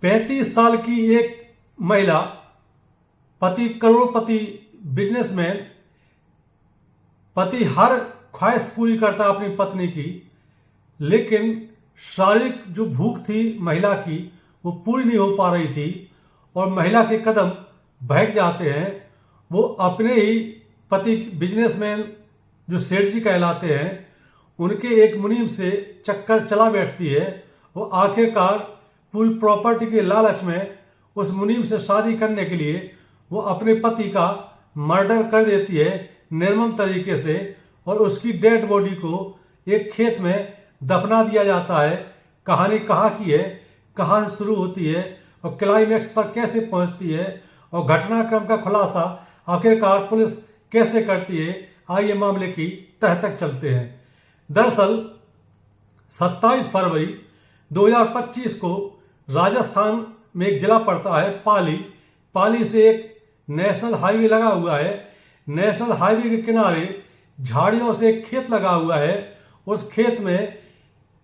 35 साल की एक महिला, पति करोड़पति बिजनेसमैन, पति हर ख्वाहिश पूरी करता अपनी पत्नी की, लेकिन शारीरिक जो भूख थी महिला की वो पूरी नहीं हो पा रही थी और महिला के कदम बहक जाते हैं। वो अपने ही पति बिजनेसमैन जो सेठ जी कहलाते हैं उनके एक मुनीम से चक्कर चला बैठती है। वो आखिरकार पूरी प्रॉपर्टी के लालच में उस मुनीम से शादी करने के लिए वो अपने पति का मर्डर कर देती है निर्मम तरीके से, और उसकी डेड बॉडी को एक खेत में दफना दिया जाता है। कहानी कहाँ की है, कहाँ से शुरू होती है और क्लाइमैक्स पर कैसे पहुंचती है और घटनाक्रम का खुलासा आखिरकार पुलिस कैसे करती है, आइए मामले की तह तक चलते हैं। दरअसल 27 फरवरी 2025 को राजस्थान में एक जिला पड़ता है पाली से एक नेशनल हाईवे लगा हुआ है। नेशनल हाईवे के किनारे झाड़ियों से एक खेत लगा हुआ है। उस खेत में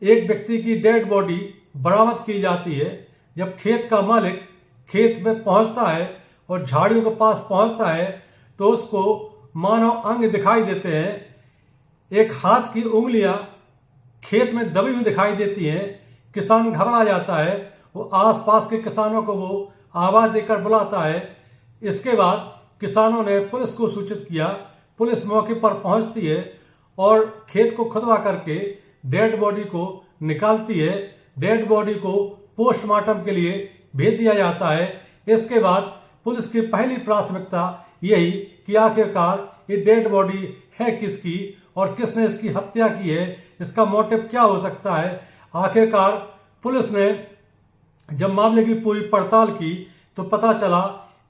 एक व्यक्ति की डेड बॉडी बरामद की जाती है। जब खेत का मालिक खेत में पहुंचता है और झाड़ियों के पास पहुंचता है तो उसको मानव अंग दिखाई देते हैं। एक हाथ की उंगलियां खेत में दबी हुई दिखाई देती हैं। किसान घबरा जाता है। वो आसपास के किसानों को वो आवाज देकर बुलाता है। इसके बाद किसानों ने पुलिस को सूचित किया। पुलिस मौके पर पहुंचती है और खेत को खुदवा करके डेड बॉडी को निकालती है। डेड बॉडी को पोस्टमार्टम के लिए भेज दिया जाता है। इसके बाद पुलिस की पहली प्राथमिकता यही कि आखिरकार ये डेड बॉडी है किसकी और किसने इसकी हत्या की है, इसका मोटिव क्या हो सकता है। आखिरकार पुलिस ने जब मामले की पूरी पड़ताल की तो पता चला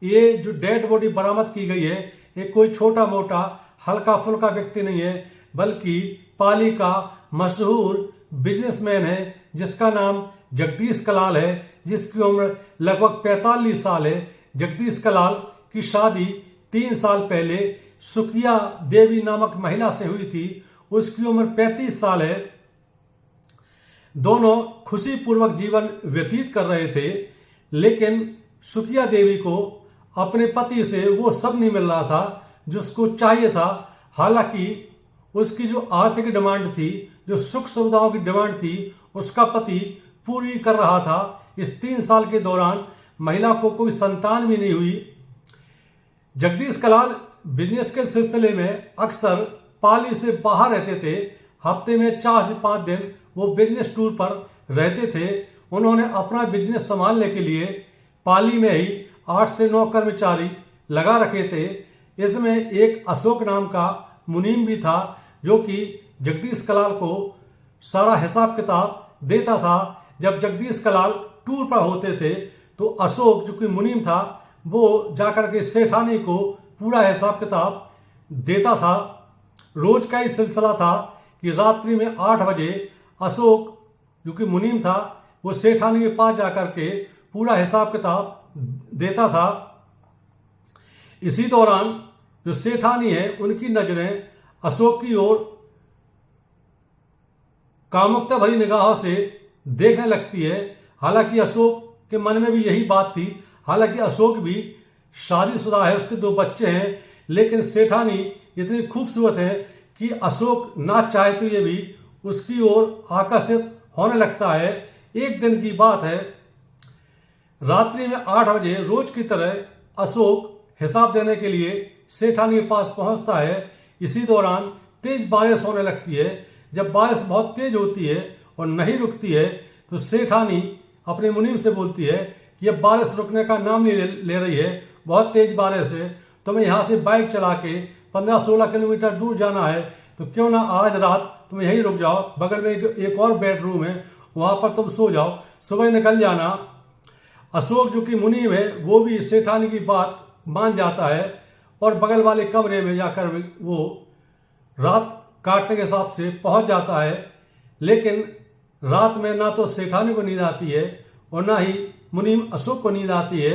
ये जो डेड बॉडी बरामद की गई है ये कोई छोटा मोटा हल्का फुल्का व्यक्ति नहीं है, बल्कि पाली का मशहूर बिजनेसमैन है जिसका नाम जगदीश कलाल है, जिसकी उम्र लगभग 45 साल है। जगदीश कलाल की शादी 3 साल पहले सुखिया देवी नामक महिला से हुई थी। उसकी उम्र 35 साल है। दोनों खुशीपूर्वक जीवन व्यतीत कर रहे थे, लेकिन सुखिया देवी को अपने पति से वो सब नहीं मिल रहा था जो उसको चाहिए था। हालांकि उसकी जो आर्थिक डिमांड थी, जो सुख सुविधाओं की डिमांड थी, उसका पति पूरी कर रहा था। इस 3 साल के दौरान महिला को कोई संतान भी नहीं हुई। जगदीश कलाल बिजनेस के सिलसिले में अक्सर पाली से बाहर रहते थे। हफ्ते में 4 से 5 दिन वो बिजनेस टूर पर रहते थे। उन्होंने अपना बिजनेस संभालने के लिए पाली में ही 8 से 9 कर्मचारी लगा रखे थे। इसमें एक अशोक नाम का मुनीम भी था जो कि जगदीश कलाल को सारा हिसाब किताब देता था। जब जगदीश कलाल टूर पर होते थे तो अशोक जो कि मुनीम था वो जाकर के सेठानी को पूरा हिसाब किताब देता था। रोज का ही सिलसिला था कि रात्रि में 8 बजे अशोक जो कि मुनीम था वो सेठानी के पास जाकर के पूरा हिसाब किताब देता था। इसी दौरान जो सेठानी है उनकी नजरें अशोक की ओर कामुकता भरी निगाहों से देखने लगती है। हालांकि अशोक के मन में भी यही बात थी। हालांकि अशोक भी शादीशुदा है, उसके 2 बच्चे हैं, लेकिन सेठानी इतनी खूबसूरत है कि अशोक ना चाहे तो ये भी उसकी ओर आकर्षित होने लगता है। एक दिन की बात है, रात्रि में 8 बजे रोज की तरह अशोक हिसाब देने के लिए सेठानी के पास पहुंचता है। इसी दौरान तेज बारिश होने लगती है। जब बारिश बहुत तेज होती है और नहीं रुकती है तो सेठानी अपने मुनीम से बोलती है कि अब बारिश रुकने का नाम नहीं ले रही है, बहुत तेज बारिश है, तुम्हें यहाँ से बाइक चला के 15-16 किलोमीटर दूर जाना है, तो क्यों ना आज रात तुम यहीं रुक जाओ, बगल में एक और बेडरूम है, वहां पर तुम सो जाओ, सुबह निकल जाना। अशोक जो कि मुनीम है वो भी सेठानी की बात मान जाता है और बगल वाले कमरे में जाकर वो रात काटने के हिसाब से पहुंच जाता है। लेकिन रात में ना तो सेठानी को नींद आती है और ना ही मुनीम अशोक को नींद आती है।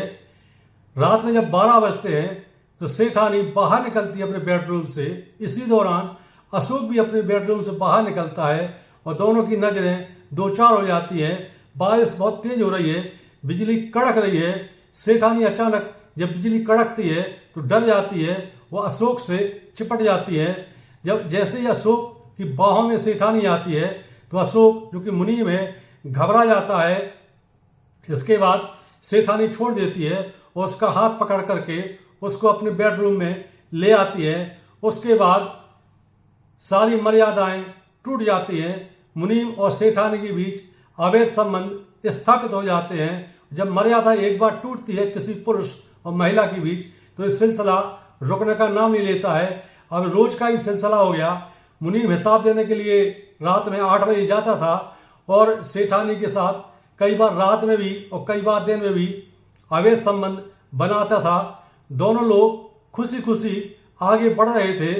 रात में जब 12 बजते हैं तो सेठानी बाहर निकलती है अपने बेडरूम से। इसी दौरान अशोक भी अपने बेडरूम से बाहर निकलता है और दोनों की नजरें दो चार हो जाती हैं। बारिश बहुत तेज हो रही है, बिजली कड़क रही है। सेठानी अचानक जब बिजली कड़कती है तो डर जाती है, वो अशोक से चिपट जाती है। जब जैसे ही अशोक की बाहों में सेठानी आती है तो अशोक जो कि मुनीम है घबरा जाता है। इसके बाद सेठानी छोड़ देती है और उसका हाथ पकड़ करके उसको अपने बेडरूम में ले आती है। उसके बाद सारी मर्यादाएं टूट जाती हैं। मुनीम और सेठानी के बीच अवैध संबंध स्थापित हो जाते हैं। जब मर्यादा एक बार टूटती है किसी पुरुष और महिला के बीच तो ये सिलसिला रुकने का नाम नहीं लेता है। अब रोज का ही सिलसिला हो गया। मुनीम हिसाब देने के लिए रात में 8 बजे जाता था और सेठानी के साथ कई बार रात में भी और कई बार दिन में भी अवैध संबंध बनाता था। दोनों लोग खुशी खुशी आगे बढ़ रहे थे,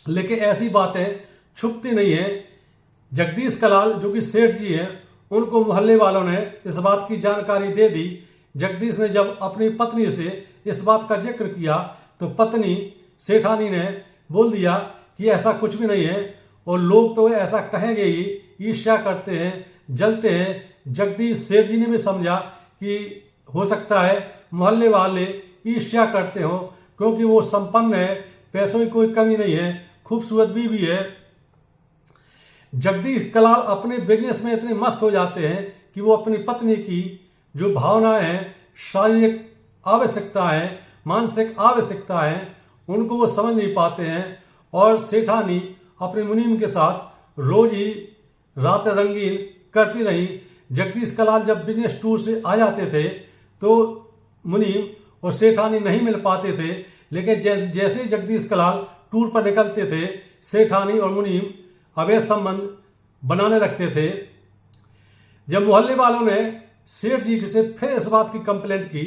लेकिन ऐसी बातें छुपती नहीं है। जगदीश कलाल जो कि सेठ जी हैं, उनको मोहल्ले वालों ने इस बात की जानकारी दे दी। जगदीश ने जब अपनी पत्नी से इस बात का जिक्र किया तो पत्नी सेठानी ने बोल दिया कि ऐसा कुछ भी नहीं है और लोग तो ऐसा कहेंगे ही, ईर्ष्या करते हैं, जलते हैं। जगदीश सेठ जी ने भी समझा कि हो सकता है मोहल्ले वाले ईर्ष्या करते हो, क्योंकि वो संपन्न है, पैसों की कोई कमी नहीं है, खूबसूरत भी है। जगदीश कलाल अपने बिजनेस में इतने मस्त हो जाते हैं कि वो अपनी पत्नी की जो भावनाएं हैं, शारीरिक आवश्यकता है, मानसिक आवश्यकता है, उनको वो समझ नहीं पाते हैं। और सेठानी अपने मुनीम के साथ रोज ही रात रंगीन करती रही। जगदीश कलाल जब बिजनेस टूर से आ जाते थे तो मुनीम और सेठानी नहीं मिल पाते थे, लेकिन जैसे ही जगदीश कलाल टूर पर निकलते थे सेठानी और मुनीम अवैध संबंध बनाने लगते थे। जब मोहल्ले वालों ने सेठ जी से फिर इस बात की कंप्लेंट की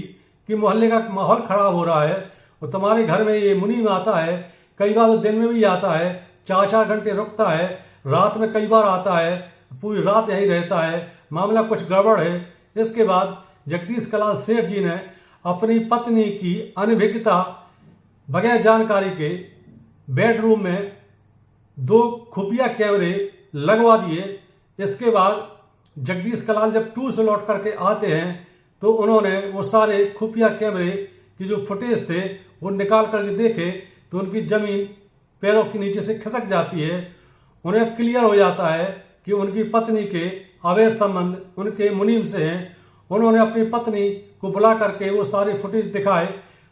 कि मोहल्ले का माहौल खराब हो रहा है और तुम्हारे घर में ये मुनीम आता है, कई बार दिन में भी आता है, 4-4 घंटे रुकता है, रात में कई बार आता है, पूरी रात यहीं रहता है, मामला कुछ गड़बड़ है। इसके बाद जगदीश कलाल सेठ जी ने अपनी पत्नी की अनभिज्ञता बगैर जानकारी के बेडरूम में 2 खुफिया कैमरे लगवा दिए। इसके बाद जगदीश कलाल जब टूर से लौट करके आते हैं तो उन्होंने वो सारे खुफिया कैमरे की जो फुटेज थे वो निकाल करके देखे तो उनकी जमीन पैरों के नीचे से खिसक जाती है। उन्हें अब क्लियर हो जाता है कि उनकी पत्नी के अवैध संबंध उनके मुनीम से हैं। उन्होंने अपनी पत्नी को बुला करके वो सारे फुटेज दिखाए।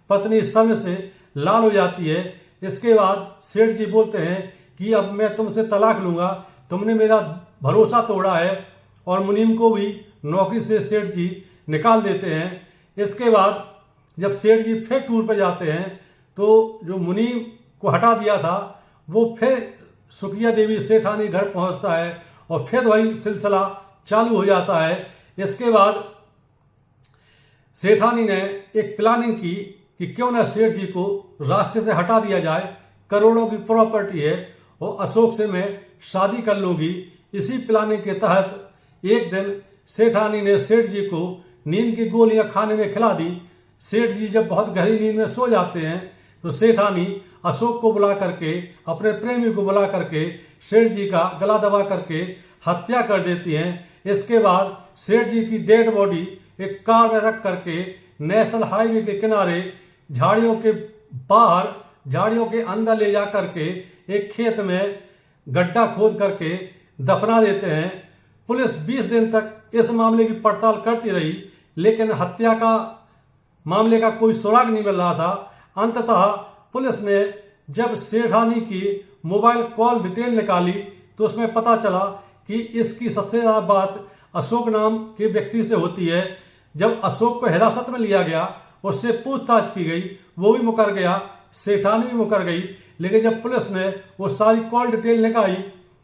पत्नी समय से लाल हो जाती है। इसके बाद सेठ जी बोलते हैं कि अब मैं तुमसे तलाक लूंगा, तुमने मेरा भरोसा तोड़ा है, और मुनीम को भी नौकरी से सेठ जी निकाल देते हैं। इसके बाद जब सेठ जी फिर टूर पर जाते हैं तो जो मुनीम को हटा दिया था वो फिर सुखिया देवी सेठानी घर पहुंचता है और फिर वही सिलसिला चालू हो जाता है। इसके बाद सेठानी ने एक प्लानिंग की कि क्यों ना सेठ जी को रास्ते से हटा दिया जाए, करोड़ों की प्रॉपर्टी है और अशोक से मैं शादी कर लूंगी। इसी प्लानिंग के तहत एक दिन सेठानी ने सेठ जी को नींद की गोलियां खाने में खिला दी। सेठ जी जब बहुत गहरी नींद में सो जाते हैं तो सेठानी अशोक को बुला करके, अपने प्रेमी को बुला करके सेठ जी का गला दबा करके हत्या कर देती हैं। इसके बाद सेठ जी की डेड बॉडी एक कार में रख करके नेशनल हाईवे के किनारे झाड़ियों के बाहर, झाड़ियों के अंदर ले जा करके एक खेत में गड्ढा खोद करके दफना देते हैं। पुलिस 20 दिन तक इस मामले की पड़ताल करती रही, लेकिन हत्या का मामले का कोई सुराग नहीं मिल रहा था। अंततः पुलिस ने जब सेठानी की मोबाइल कॉल डिटेल निकाली तो उसमें पता चला कि इसकी सबसे ज्यादा बात अशोक नाम के व्यक्ति से होती है। जब अशोक को हिरासत में लिया गया, उससे पूछताछ की गई, वो भी मुकर गया, सेठानी भी मुकर गई। लेकिन जब पुलिस ने वो सारी कॉल डिटेल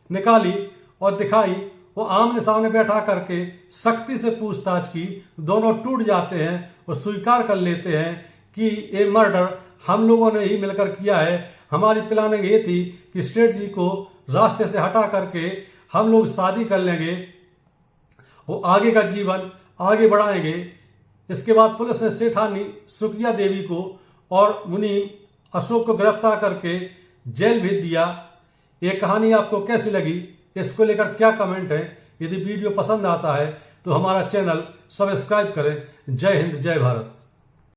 निकाली और दिखाई, वो आमने सामने बैठा करके सख्ती से पूछताछ की, दोनों टूट जाते हैं और स्वीकार कर लेते हैं कि ये मर्डर हम लोगों ने ही मिलकर किया है। हमारी प्लानिंग ये थी कि सेठ जी को रास्ते से हटा करके हम लोग शादी कर लेंगे और आगे का जीवन आगे बढ़ाएंगे। इसके बाद पुलिस ने सेठानी सुखिया देवी को और मुनीम अशोक को गिरफ्तार करके जेल भेज दिया। ये कहानी आपको कैसी लगी, इसको लेकर क्या कमेंट है? यदि वीडियो पसंद आता है तो हमारा चैनल सब्सक्राइब करें। जय हिंद, जय भारत।